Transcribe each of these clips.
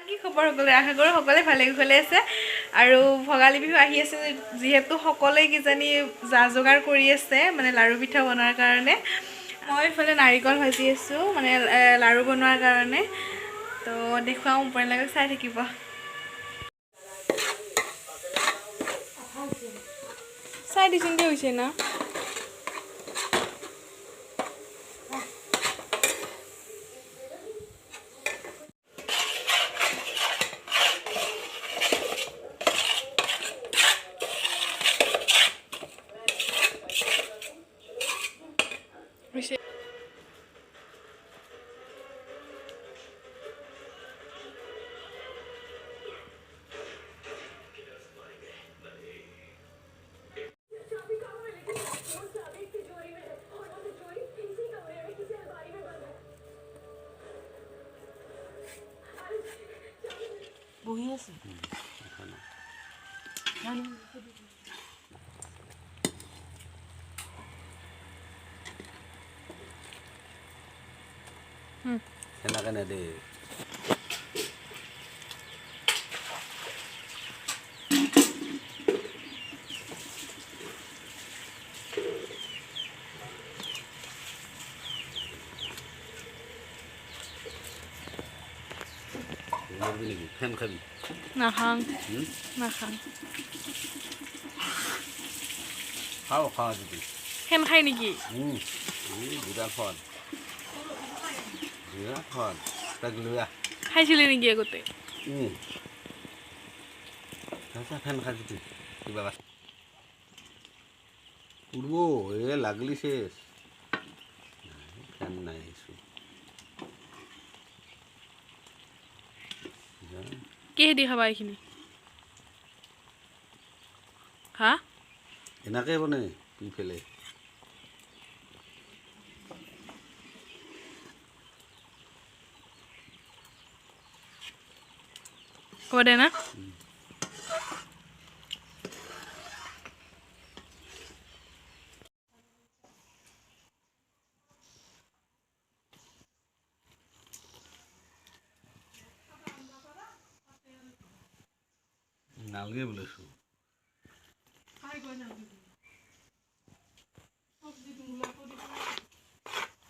কি খবৰ সকলোৰে আশা কৰোঁ সকলোৱে ভালে কুশলে আছে আৰু ভগালী বিহু আহি আছে যিহেতু সকলোৱে কিজানি যা যোগাৰ কৰি আছে মানে লাড়ু পিঠা বনোৱাৰ কাৰণে মই ইফালে নাৰিকল ভাজি আছোঁ মানে লাড়ু বনোৱাৰ কাৰণে তো দেখুৱাওঁ ওপৰলৈকে চাই থাকিব চাই দিছিংকে হৈছে না বহি আছে সেনেকে নেদে ফেন খাবি নাখাং নাখাং খাওঁ খাওঁ যদি ফেন খাই নেকি বিৰাট সোৱাদ বিৰাট সোৱাদ তাক লৈ আহ খাইছিলি নেকি আগতে ফেন খাই যদি কিবা উড়ব এ লাগলি শেষ ফেন নাই আছোঁ কিহেদি খাবা এইখিনি হা এনেকৈ বনে পি ফেলে হ'ব দে না নালগে বোলেছোঁ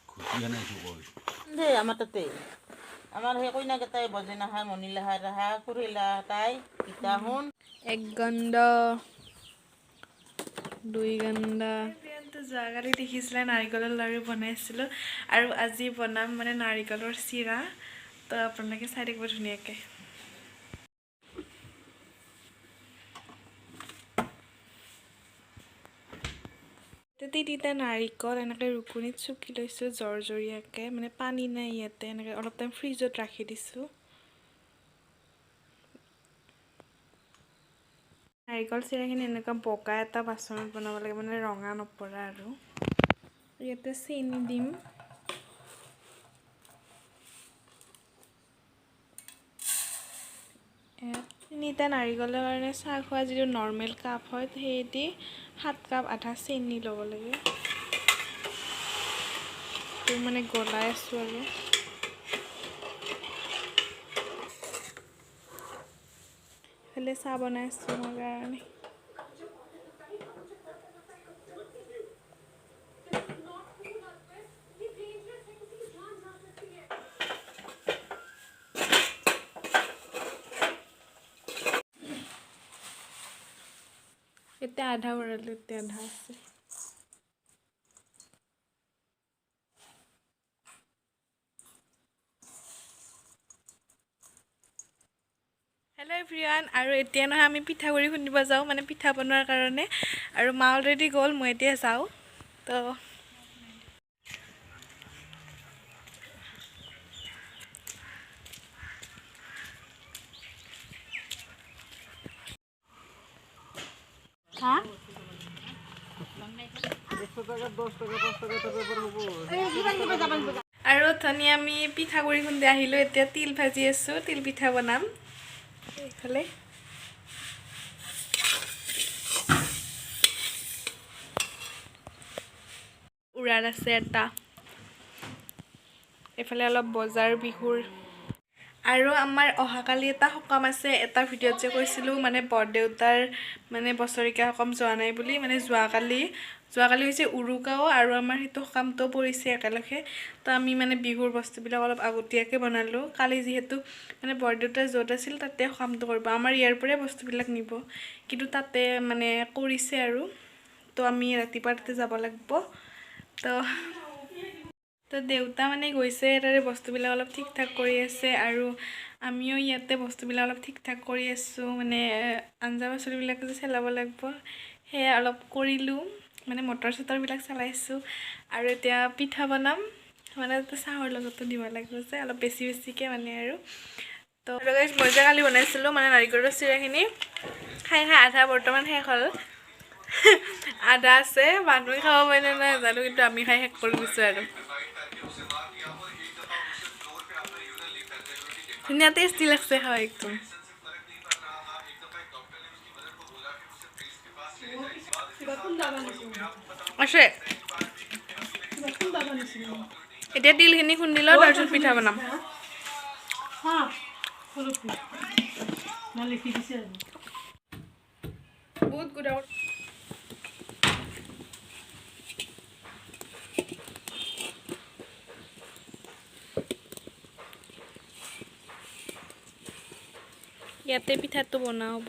খুটিয়া নাইছোঁ কয় দে আমাৰ তাতে আমাৰ সেই কইনাকেইটাই বজেনাহা মণিলাহা ৰাহা খুৰিলা তাই ইতাহুন এক গণ্ড দুই গণ্ডা যোৱাকালি দেখিছিলে নাৰিকলৰ লাড়ু বনাইছিলোঁ আৰু আজি বনাম মানে নাৰিকলৰ চিৰা তো আপোনালোকে চাই থাকিব ধুনীয়াকৈ তিনিটা নাৰিকল এনেকৈ ৰুকুনিত চুকি লৈছোঁ জৰজৰীয়াকৈ মানে পানী নাই ইয়াতে এনেকৈ অলপ টাইম ফ্ৰিজত ৰাখি দিছোঁ নাৰিকল চিৰাখিনি এনেকুৱা বগা এটা বাচনত বনাব লাগে মানে ৰঙা নপৰা আৰু ইয়াতে চেনি দিম তিনিটা নাৰিকলৰ কাৰণে চাহ খোৱা যিটো নৰ্মেল কাপ হয় সেইদি 7 কাপ আধা চেনি ল'ব লাগে তো মানে গলাই আছোঁ আৰু এইফালে চাহ বনাই আছোঁ মোৰ কাৰণে এতিয়া আধা ভৰালোঁ এতিয়া আধা আছে হেল্ল' এভৰিৱান আৰু এতিয়া নহয় আমি পিঠাগুড়ি খুন্দিব যাওঁ মানে পিঠা বনোৱাৰ কাৰণে আৰু মা অলৰেডি গ'ল মই এতিয়া যাওঁ তো হা আৰু অথনি আমি পিঠাগুড়ি খুন্দি আহিলোঁ এতিয়া তিল ভাজি আছোঁ তিল পিঠা বনাম এইফালে উৰাৰ আছে এটা এইফালে অলপ বজাৰ বিহুৰ আৰু আমাৰ অহাকালি এটা সকাম আছে এটা ভিডিঅ'ত যে কৈছিলোঁ মানে বৰদেউতাৰ মানে বছৰেকীয়া সকাম যোৱা নাই বুলি মানে যোৱাকালি হৈছে উৰুকাও আৰু আমাৰ সেইটো সকামটো পৰিছে একেলগে তো আমি মানে বিহুৰ বস্তুবিলাক অলপ আগতীয়াকৈ বনালোঁ কালি যিহেতু মানে বৰদেউতা য'ত আছিল তাতে সকামটো কৰিব আমাৰ ইয়াৰ পৰাই বস্তুবিলাক নিব কিন্তু তাতে মানে কৰিছে আৰু তো আমি ৰাতিপুৱা তাতে যাব লাগিব তো দেউতা মানে গৈছে তাৰে বস্তুবিলাক অলপ ঠিক ঠাক কৰি আছে আৰু আমিও ইয়াতে বস্তুবিলাক অলপ ঠিক ঠাক কৰি আছোঁ মানে আঞ্জা পাচলিবিলাক যে চেলাব লাগিব সেয়া অলপ কৰিলোঁ মানে মটৰ চটৰবিলাক চলাইছোঁ আৰু এতিয়া পিঠা বনাম মানে চাহৰ লগতো দিব লাগিব যে অলপ বেছিকৈ মানে আৰু তো মই যে কালি বনাইছিলোঁ মানে নাৰিকলৰ চিৰাখিনি খাই আধা বৰ্তমান শেষ হ'ল আধা আছে মানুহে খাব পাৰিলে নাই জানো কিন্তু আমি খাই শেষ কৰি দিছোঁ আৰু ধুনীয়া টেষ্টি লাগছে হয় একদম আছে এতিয়া তিলখিনি খুন্দি লওঁ তাৰপিছত পিঠা বনাম বহুত গুড আউট ইয়াতে পিঠাটো বনোৱা হ'ব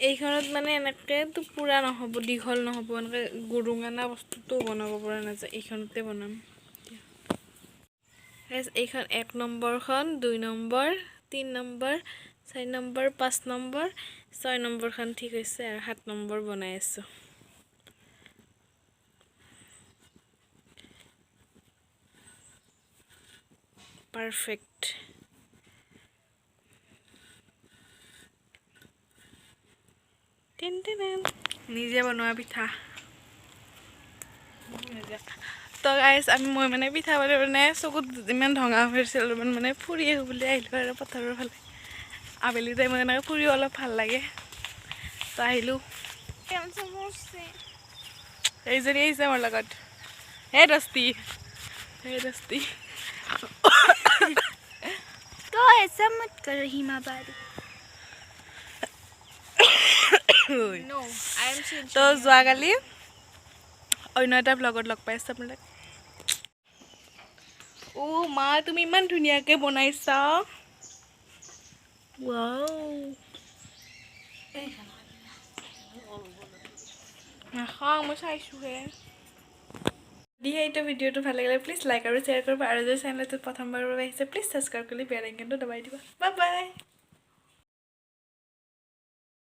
এইখনত মানে এনেকৈতো পুৰা নহ'ব দীঘল নহ'ব এনেকৈ গুৰুঙানা বস্তুটো বনাব পৰা নাযায় এইখনতে বনাম এইখন 1 নম্বৰখন 2 নম্বৰ 3 নম্বৰ 4 নম্বৰ 5 নম্বৰ 6 নম্বৰখন ঠিক হৈছে আৰু 7 নম্বৰ বনাই আছোঁ পাৰফেক্ট নিজে বনোৱা পিঠা তো গাইজ মই মানে পিঠা মানে চকুত ইমান ধঙা হৈছিল মানে ফুৰি আহোঁ বুলি আহিলোঁ আৰু পথাৰৰ ফালে আবেলি টাইমত এনেকৈ ফুৰিও অলপ ভাল লাগে তো আহিলোঁ এইজনী আহিছে মোৰ লগত হে দস্তি तो ऐसा मत कर हिमा बारी No, I am saying তো যোৱাকালি অন্য এটা ব্লগত লগ পাইছোঁ আপোনালোক অ' মা তুমি ইমান ধুনীয়াকৈ বনাইছা নাখাওঁ মই চাইছোঁহে যদিহে এইটো ভিডিঅ'টো ভাল লাগিলে প্লিজ লাইক আৰু শ্বেয়াৰ কৰিব আৰু যদি চেনেলটোত প্ৰথমবাৰৰ বাবে আহিছে প্লিজ ছাবস্ক্ৰাইব কৰি বেল আইকনটো দবাই দিবা বাই বাই